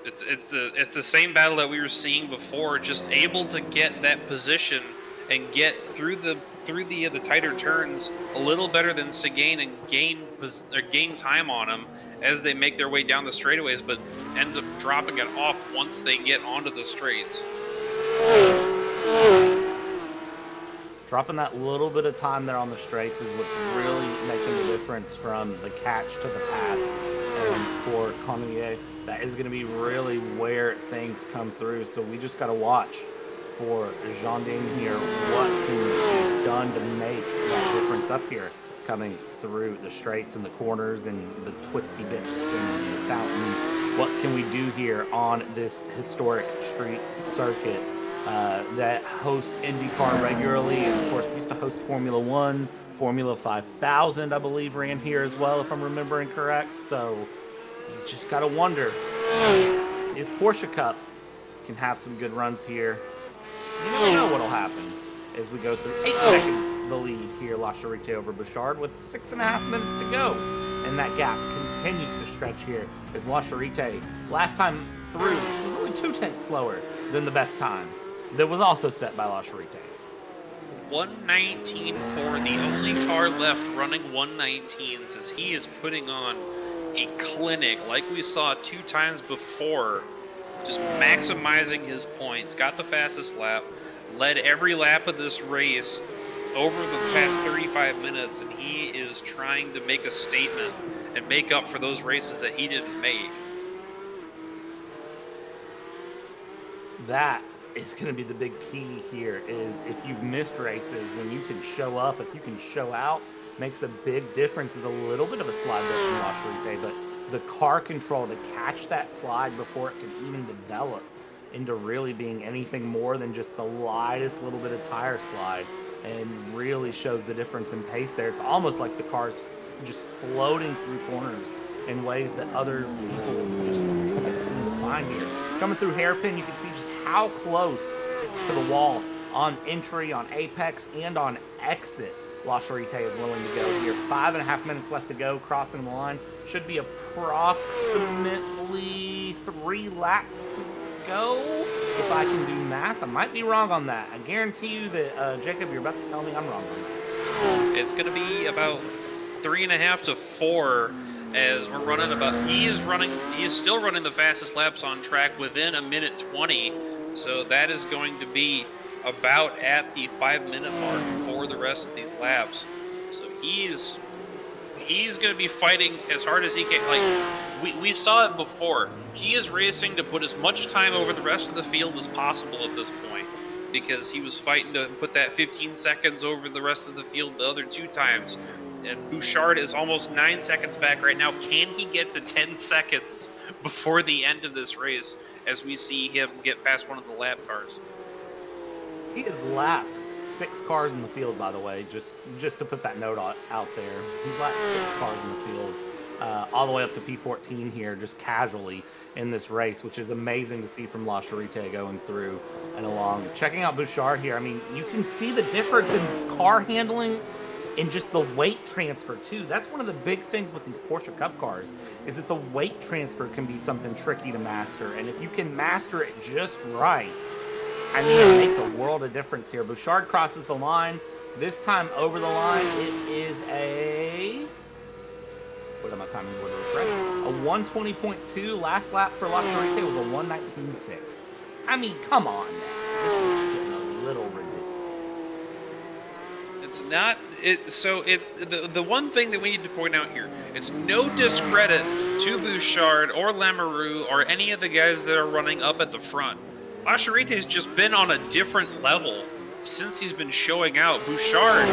it's the same battle that we were seeing before. Just able to get that position and get through the tighter turns a little better than Seguin and gain time on them as they make their way down the straightaways, but ends up dropping it off once they get onto the straights. Dropping that little bit of time there on the straights is what's really making the difference from the catch to the pass. And for Convier, that is going to be really where things come through. So we just got to watch for Jean-Dane here what can be done to make that difference up here, coming through the straights and the corners and the twisty bits and the fountain. What can we do here on this historic street circuit that hosts IndyCar regularly, and of course used to host Formula One, Formula 5000, I believe, ran here as well, if I'm remembering correct. So you just got to wonder if Porsche Cup can have some good runs here. You never know what'll happen as we go through 8 seconds the lead here, La Charité over Bouchard with 6.5 minutes to go. And that gap continues to stretch here as La Charité, last time through, was only 0.2 slower than the best time that was also set by La Charité. 119.4, the only car left running 119s, as he is putting on a clinic like we saw 2 times before, just maximizing his points, got the fastest lap, led every lap of this race over the past 35 minutes, and he is trying to make a statement and make up for those races that he didn't make. That is going to be the big key here, is if you've missed races, when you can show up, if you can show out, makes a big difference. Is a little bit of a slide there from La Charité, but the car control to catch that slide before it can even develop into really being anything more than just the lightest little bit of tire slide, and really shows the difference in pace there. It's almost like the car's just floating through corners in ways that other people just can't seem to find here. Coming through hairpin, you can see just how close to the wall on entry, on apex, and on exit La Charité is willing to go here. 5.5 minutes left to go, crossing the line. Should be approximately 3 laps to go, if I can do math. I might be wrong on that. I guarantee you that, Jacob, you're about to tell me I'm wrong on that. It's going to be about 3.5 to 4, as we're running about, he is still running the fastest laps on track within 1:20. So that is going to be about at the 5-minute mark for the rest of these laps. So he's going to be fighting as hard as he can. Like, we saw it before. He is racing to put as much time over the rest of the field as possible at this point, because he was fighting to put that 15 seconds over the rest of the field the other 2 times. And Bouchard is almost 9 seconds back right now. Can he get to 10 seconds before the end of this race, as we see him get past one of the lap cars? He has lapped 6 cars in the field, by the way, just to put that note out there. He's lapped 6 cars in the field, all the way up to P14 here, just casually in this race, which is amazing to see from La Charité going through and along. Checking out Bouchard here, I mean, you can see the difference in car handling and just the weight transfer, too. That's one of the big things with these Porsche Cup cars, is that the weight transfer can be something tricky to master. And if you can master it just right, I mean, it makes a world of difference here. Bouchard crosses the line. This time over the line, it is a... What am I timing? What to refresh? A 120.2. Last lap for La Charité was a 119.6. I mean, come on now. This is getting a little ridiculous. It's not. The one thing that we need to point out here, it's no discredit to Bouchard or Lamoureux or any of the guys that are running up at the front. La Charité has just been on a different level since he's been showing out. Bouchard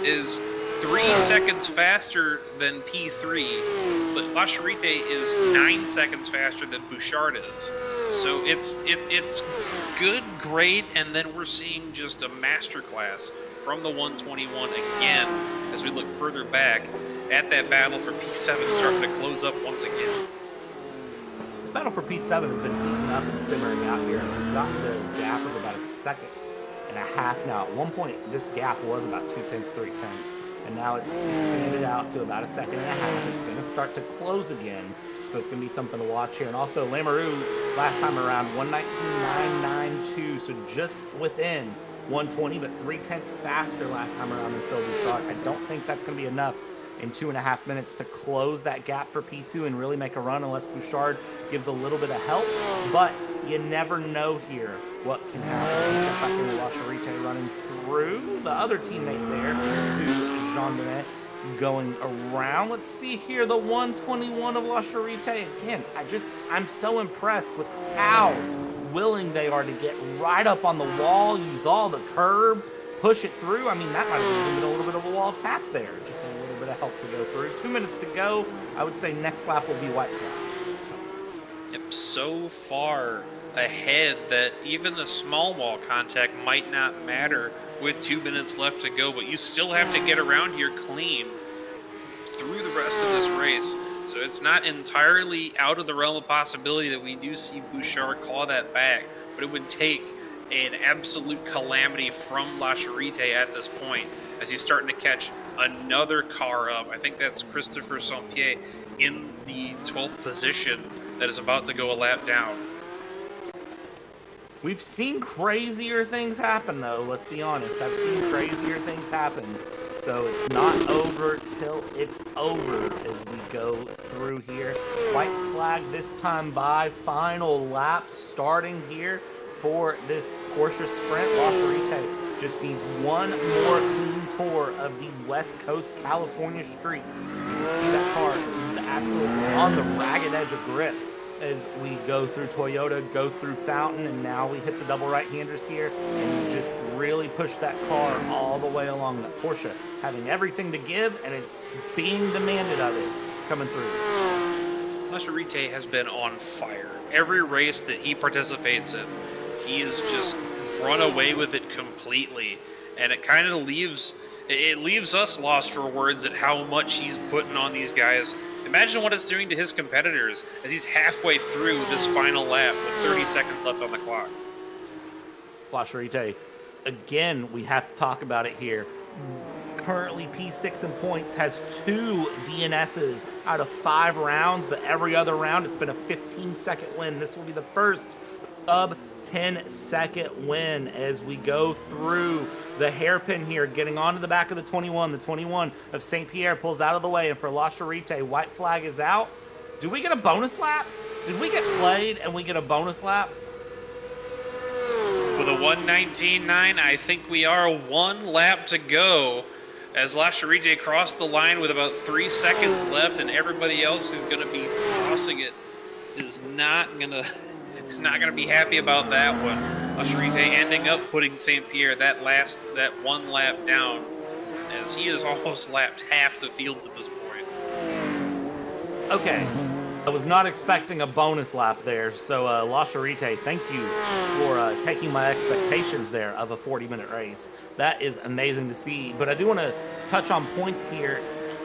is 3 seconds faster than P3, but La Charité is 9 seconds faster than Bouchard is. So it's good, great, and then we're seeing just a masterclass from the 121 again as we look further back at that battle for P7 starting to close up once again. battle for P7 has been heating up and simmering out here, and it's gotten to a gap of about a second and a half now. At one point, this gap was about 2/10, 3/10, and now it's expanded out to about a second and a half. It's going to start to close again, so it's going to be something to watch here. And also, Lamoureux, last time around, 119.992, so just within 120, but 3/10 faster last time around than Phil Bouchard. I don't think that's going to be enough in 2.5 minutes to close that gap for P2 and really make a run unless Bouchard gives a little bit of help. But you never know here what can happen. Check back in with La Charité running through the other teammate there to Jean Benet going around. Let's see here, the 121 of La Charité. Again, I'm so impressed with how willing they are to get right up on the wall, use all the curb, push it through. I mean, that might have been a little bit of a wall tap there. Just a little bit of help to go through. 2 minutes to go. I would say next lap will be white flag. Yep, so far ahead that even the small wall contact might not matter with 2 minutes left to go, but you still have to get around here clean through the rest of this race. So it's not entirely out of the realm of possibility that we do see Bouchard claw that back, but it would take an absolute calamity from La Charité at this point as he's starting to catch another car up. I think that's Christopher Saint-Pierre in the 12th position that is about to go a lap down. We've seen crazier things happen, though. Let's be honest. I've seen crazier things happen. So it's not over till it's over as we go through here. White flag this time by. Final lap starting here for this Porsche Sprint. La Charité just needs one more clean tour of these West Coast California streets. You can see that car absolutely on the ragged edge of grip as we go through Toyota, go through Fountain, and now we hit the double right-handers here, and you just really push that car all the way along. That Porsche having everything to give, and it's being demanded of it coming through. La Charité has been on fire. Every race that he participates in, he has just run away with it completely, and it kind of leaves us lost for words at how much he's putting on these guys. Imagine what it's doing to his competitors as he's halfway through this final lap with 30 seconds left on the clock. La Charité, again, we have to talk about it here. Currently, P6 in points has 2 DNSs out of 5 rounds, but every other round it's been a 15-second win. This will be the first sub 10-second win as we go through the hairpin here, getting onto the back of the 21. The 21 of St. Pierre pulls out of the way, and for La Charité, white flag is out. Do we get a bonus lap? Did we get played and we get a bonus lap? For the 119.9, I think we are 1 lap to go as La Charité crossed the line with about 3 seconds left, and everybody else who's going to be crossing it is not going to be happy about that one. La Charité ending up putting St. Pierre that 1 lap down as he has almost lapped half the field to this point. Okay, I was not expecting a bonus lap there, so La Charité, thank you for taking my expectations there of a 40-minute race. That is amazing to see, but I do want to touch on points here.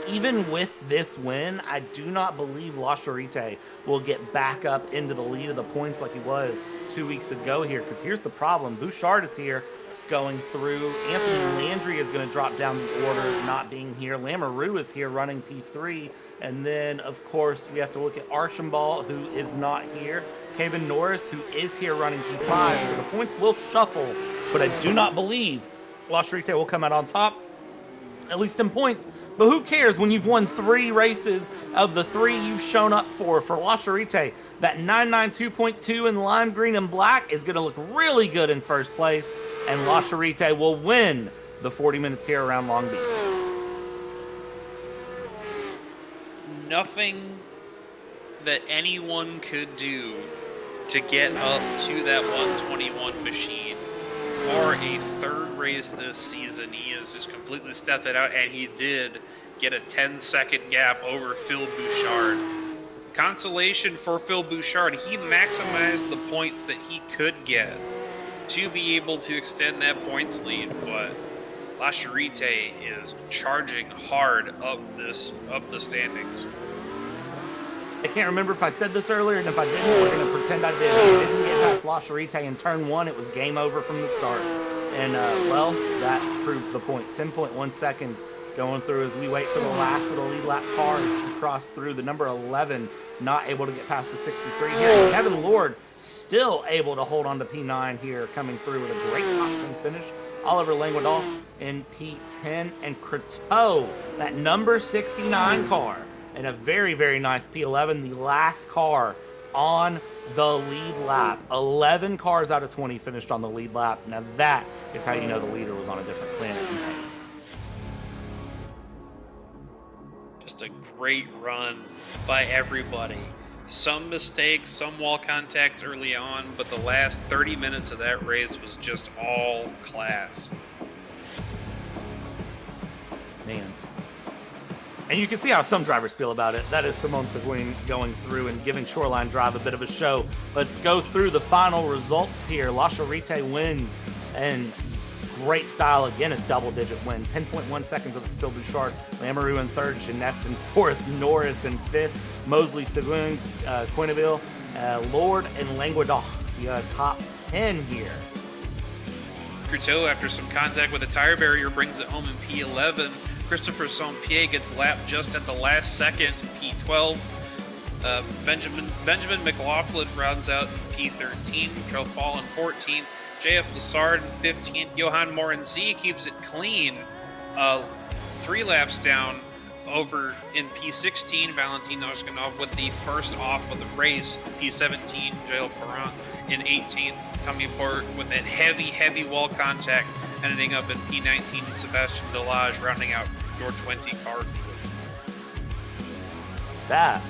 Even with this win, I do not believe La Charité will get back up into the lead of the points like he was 2 weeks ago here, because here's the problem. Bouchard is here going through. Anthony Landry is going to drop down the order, not being here. Lamoureux is here running P3. And then, of course, we have to look at Archambault, who is not here. Kevin Norris, who is here running P5. So the points will shuffle, but I do not believe La Charité will come out on top, at least in points. But who cares when you've won 3 races of the 3 you've shown up for La Charité? That 992.2 in lime green and black is going to look really good in first place, and La Charité will win the 40 minutes here around Long Beach. Nothing that anyone could do to get up to that 121 machine. For a 3rd race this season, he has just completely stepped it out, and he did get a 10-second gap over Phil Bouchard. Consolation for Phil Bouchard, he maximized the points that he could get to be able to extend that points lead, but La Charité is charging hard up the standings. I can't remember if I said this earlier, and if I didn't, we're going to pretend I did. If he didn't get past La Charite in turn 1, it was game over from the start. And, well, that proves the point. 10.1 seconds going through as we wait for the last of the lead lap cars to cross through. The number 11 not able to get past the 63 here. And Kevin Lord still able to hold on to P9 here, coming through with a great top 10 finish. Oliver Languedoc in P10, and Croteau, that number 69 car, and a very, very nice P11, the last car on the lead lap. 11 cars out of 20 finished on the lead lap. Now that is how you know the leader was on a different planet in pace. Just a great run by everybody. Some mistakes, some wall contacts early on, but the last 30 minutes of that race was just all class. Man. And you can see how some drivers feel about it. That is Simone Seguin going through and giving Shoreline Drive a bit of a show. Let's go through the final results here. La Charite wins, and great style. Again, a double-digit win. 10.1 seconds of Phil Bouchard. Lamoureux in third, Genest in fourth, Norris in fifth, Mosley, Seguin, Quenneville, Lord, and Languedoc. The top 10 here. Croteau, after some contact with a tire barrier, brings it home in P11. Christopher Saint-Pierre gets lapped just at the last second in P12. Benjamin McLaughlin rounds out in P13. Trofall in 14th. JF Lassard in 15th. Johan Morenzi keeps it clean. 3 laps down over in P16. Valentin Nosganov with the first off of the race. P17, Jael Perrin in 18th. Tommy Port with that heavy wall contact, ending up in P19. Sebastian Delage rounding out your 20 car field. That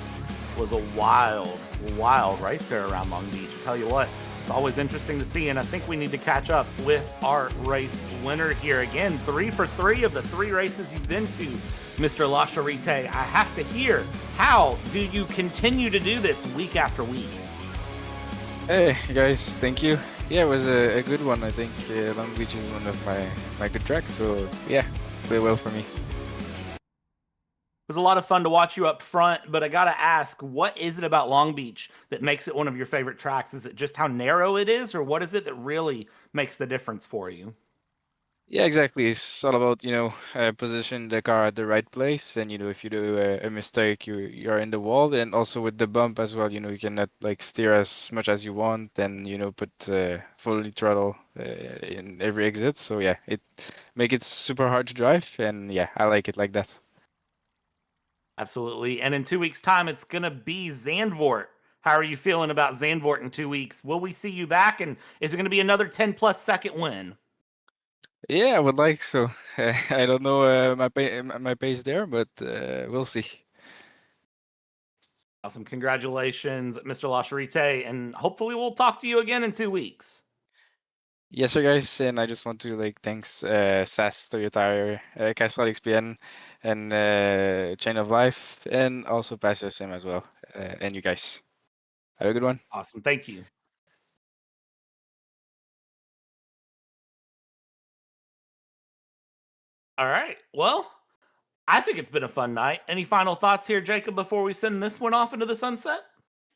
was a wild race there around Long Beach. I tell you what, it's always interesting to see, and I think we need to catch up with our race winner here. Again, 3 for 3 of the 3 races you've been to, Mr. La Charite. I have to hear, how do you continue to do this week after week? Hey guys, thank you. Yeah, it was a good one. I think Long Beach is one of my good tracks, so yeah, played well for me. It was a lot of fun to watch you up front, but I gotta ask, what is it about Long Beach that makes it one of your favorite tracks? Is it just how narrow it is, or what is it that really makes the difference for you? Yeah, exactly. It's all about, position the car at the right place, and if you do a mistake, you're in the wall, and also with the bump as well. You cannot like steer as much as you want, and put fully throttle in every exit. So yeah, it make it super hard to drive, and yeah, I like it like that. Absolutely. And in 2 weeks' time, it's going to be Zandvoort. How are you feeling about Zandvoort in 2 weeks? Will we see you back? And is it going to be another 10-plus second win? Yeah, I would like so. I don't know my pace there, but we'll see. Awesome. Congratulations, Mr. La Charite. And hopefully we'll talk to you again in 2 weeks. Yes, sir, guys, and I just want to thanks SAS, Toyota, Castrol XPN, and Chain of Life, and also Pass SM as well, and you guys. Have a good one. Awesome. Thank you. All right. Well, I think it's been a fun night. Any final thoughts here, Jacob, before we send this one off into the sunset?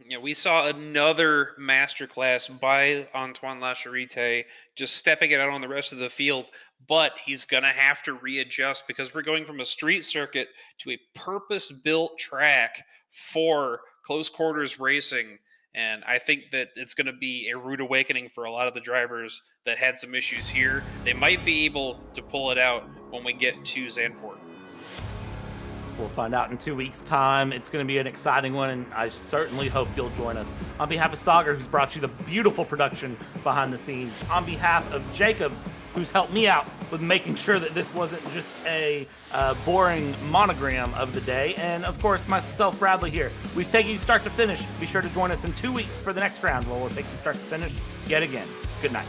Yeah, we saw another masterclass by Antoine La Charite, just stepping it out on the rest of the field. But he's going to have to readjust because we're going from a street circuit to a purpose-built track for close quarters racing. And I think that it's going to be a rude awakening for a lot of the drivers that had some issues here. They might be able to pull it out when we get to Zandvoort. We'll find out in 2 weeks' time. It's going to be an exciting one, and I certainly hope you'll join us. On behalf of Sagar, who's brought you the beautiful production behind the scenes, on behalf of Jacob, who's helped me out with making sure that this wasn't just a boring monogram of the day, and of course, myself, Bradley, here. We've taken you start to finish. Be sure to join us in 2 weeks for the next round, where we'll take you start to finish yet again. Good night.